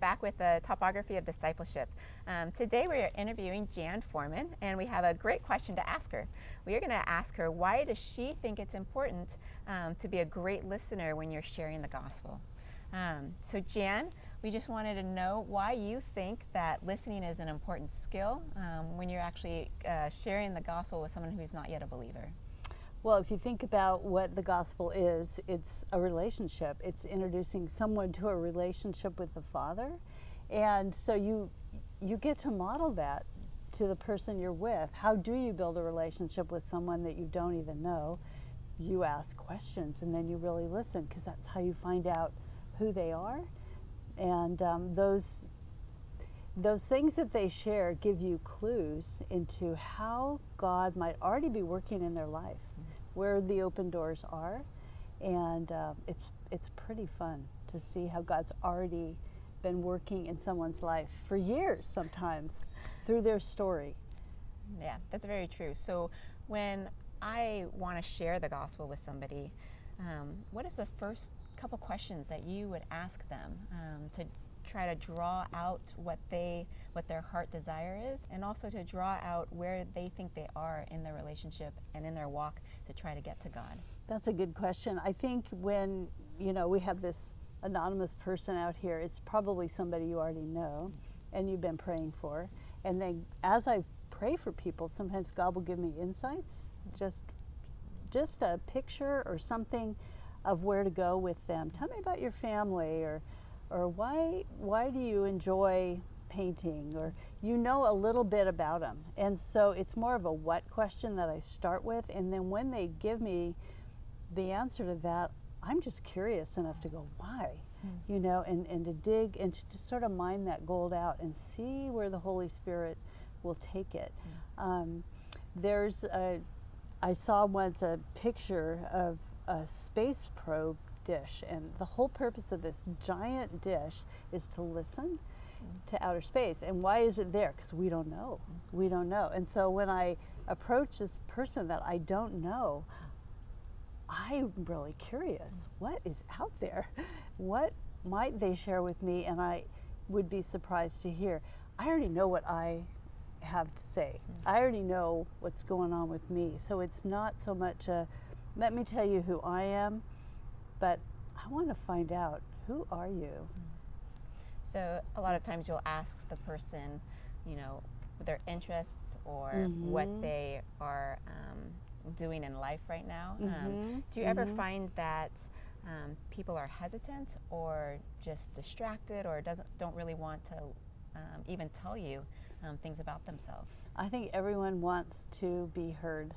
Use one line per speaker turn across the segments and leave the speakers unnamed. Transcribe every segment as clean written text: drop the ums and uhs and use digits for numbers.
back with the Topography of Discipleship. Today we are interviewing Jan Foreman, and we have a great question to ask her. We are going to ask her, why does she think it's important to be a great listener when you're sharing the gospel? So Jan, we just wanted to know why you think that listening is an important skill when you're actually sharing the gospel with someone who's not yet a believer.
Well, if you think about what the gospel is, it's a relationship. It's introducing someone to a relationship with the Father. And so you get to model that to the person you're with. How do you build a relationship with someone that you don't even know? You ask questions and then you really listen, because that's how you find out who they are. And those things that they share give you clues into how God might already be working in their life, where the open doors are, and it's pretty fun to see how God's already been working in someone's life for years, sometimes through their story.
Yeah, that's very true. So when I want to share the gospel with somebody, what is the first couple questions that you would ask them to try to draw out what their heart desire is, and also to draw out where they think they are in their relationship and in their walk to try to get to God?
That's a good question. I think when we have this anonymous person out here, it's probably somebody you already know and you've been praying for. And then as I pray for people, sometimes God will give me insights, just a picture or something of where to go with them. Tell me about your family, or why do you enjoy painting, or a little bit about them. And so it's more of a what question that I start with, and then when they give me the answer to that, I'm just curious enough to go, why? And to dig and to just sort of mine that gold out and see where the Holy Spirit will take it. I saw once a picture of a space probe dish, and the whole purpose of this giant dish is to listen to outer space. And why is it there? Because we don't know. We don't know. And so when I approach this person that I don't know, I'm really curious. What is out there? What might they share with me? And I would be surprised to hear, I already know what I have to say. I already know what's going on with me. So it's not so much let me tell you who I am, but I want to find out, who are you?
So a lot of times you'll ask the person, their interests or what they are doing in life right now. Do you ever find that people are hesitant or just distracted, or don't really want to even tell you things about themselves?
I think everyone wants to be heard,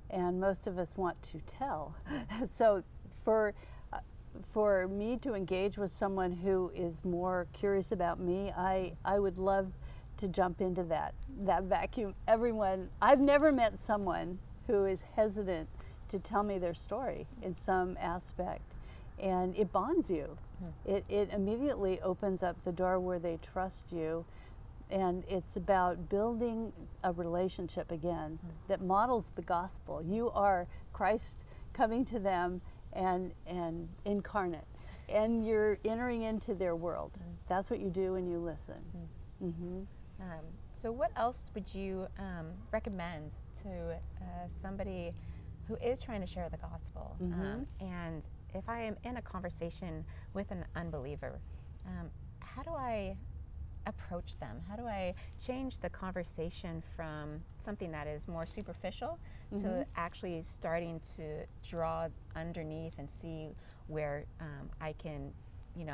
and most of us want to tell. So for me to engage with someone who is more curious about me, I would love to jump into that vacuum. I've never met someone who is hesitant to tell me their story in some aspect, and it bonds you. It immediately opens up the door where they trust you, and it's about building a relationship again that models the gospel. You are Christ coming to them and incarnate, and you're entering into their world. That's what you do when you listen.
So what else would you recommend to somebody who is trying to share the gospel? And if I am in a conversation with an unbeliever, how do I approach them? How do I change the conversation from something that is more superficial to actually starting to draw underneath and see where I can,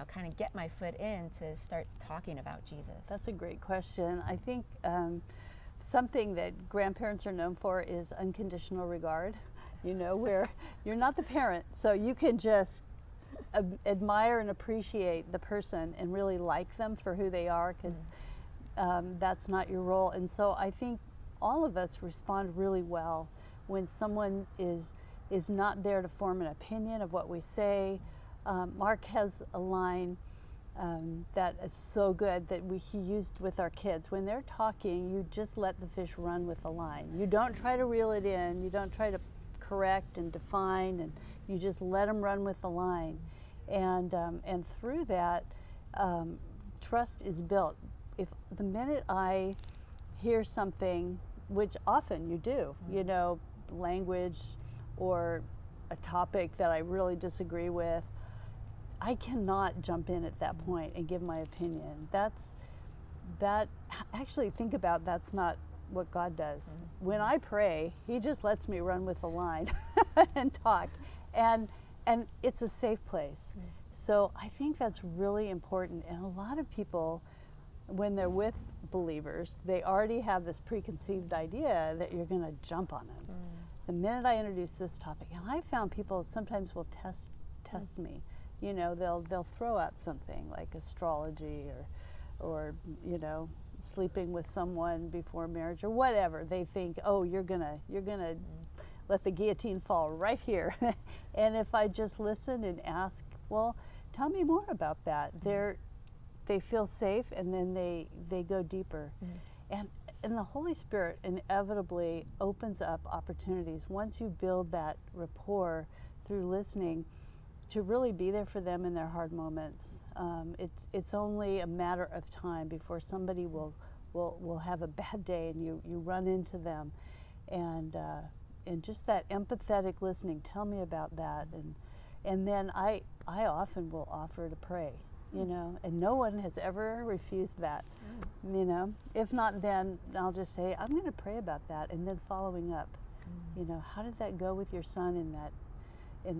kind of get my foot in to start talking about Jesus?
That's a great question. I think something that grandparents are known for is unconditional regard, where you're not the parent, so you can just admire and appreciate the person and really like them for who they are, because that's not your role. And so I think all of us respond really well when someone is not there to form an opinion of what we say. Mark has a line that is so good that he used with our kids. When they're talking, you just let the fish run with the line. You don't try to reel it in. You don't try to correct and define, and you just let them run with the line. And through that, trust is built. If the minute I hear something, which often you do, you know, language or a topic that I really disagree with, I cannot jump in at that point and give my opinion. Actually think about, that's not what God does. When I pray, he just lets me run with the line and talk, and it's a safe place. So I think that's really important. And a lot of people, when they're with believers, they already have this preconceived idea that you're going to jump on them. The minute I introduce this topic, and I found people sometimes will test me. You know, they'll throw out something like astrology or you know, sleeping with someone before marriage or whatever. They think, oh, you're gonna let the guillotine fall right here. And if I just listen and ask, well, tell me more about that, they feel safe, and then they go deeper. And the Holy Spirit inevitably opens up opportunities once you build that rapport through listening, to really be there for them in their hard moments. It's only a matter of time before somebody will have a bad day and you run into them, and just that empathetic listening. Tell me about that, and then I often will offer to pray, you know, and no one has ever refused that. You know, if not, then I'll just say, I'm going to pray about that, and then following up, you know, how did that go with your son in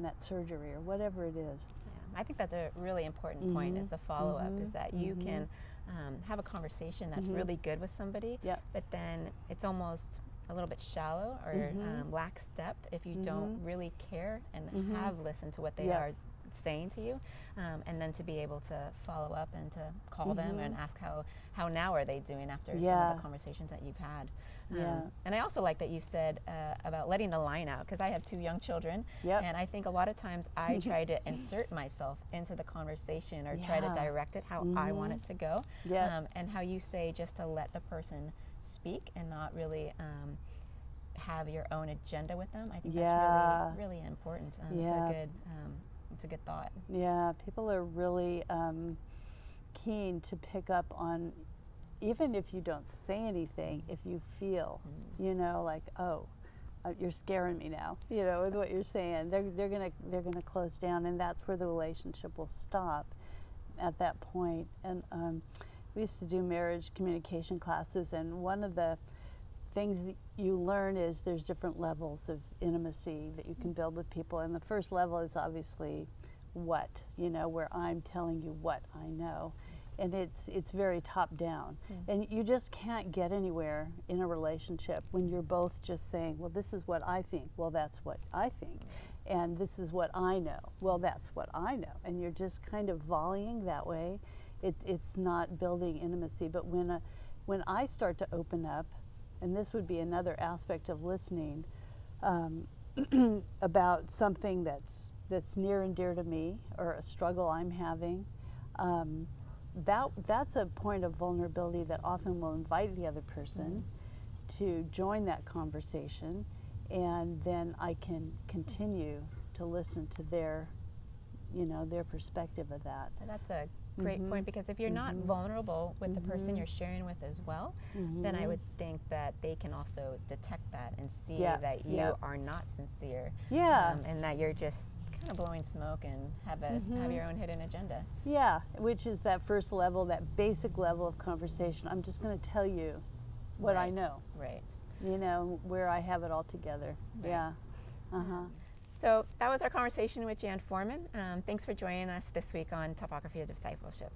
that surgery or whatever it is.
Yeah, I think that's a really important point, is the follow-up, is that you can have a conversation that's really good with somebody, but then it's almost a little bit shallow or lacks depth if you don't really care and have listened to what they are saying to you, and then to be able to follow up and to call them and ask how now are they doing after some of the conversations that you've had. And I also like that you said about letting the line out, because I have 2 young children, and I think a lot of times I try to insert myself into the conversation or try to direct it how I want it to go, and how you say just to let the person speak and not really have your own agenda with them. I think that's really important. It's a good thought. Yeah,
people are really keen to pick up on, even if you don't say anything, if you feel, you know, like, oh, you're scaring me now, you know, with what you're saying. They're gonna close down, and that's where the relationship will stop at that point. And we used to do marriage communication classes, and one of the things that you learn is there's different levels of intimacy that you can build with people. And the first level is obviously what, you know, where I'm telling you what I know. And it's very top down. And you just can't get anywhere in a relationship when you're both just saying, well, this is what I think. Well, that's what I think. And this is what I know. Well, that's what I know. And you're just kind of volleying that way. It's not building intimacy. But when I start to open up, and this would be another aspect of listening, about something that's near and dear to me, or a struggle I'm having, that's a point of vulnerability that often will invite the other person to join that conversation, and then I can continue to listen to their perspective of that.
And that's a great point, because if you're not vulnerable with the person you're sharing with as well, then I would think that they can also detect that and see that you are not sincere, and that you're just kind of blowing smoke and have your own hidden agenda.
Yeah, which is that first level, that basic level of conversation. I'm just going to tell you what I know.
Right.
You know, where I have it all together. Right. Yeah.
So that was our conversation with Jan Foreman. Thanks for joining us this week on Topography of Discipleship.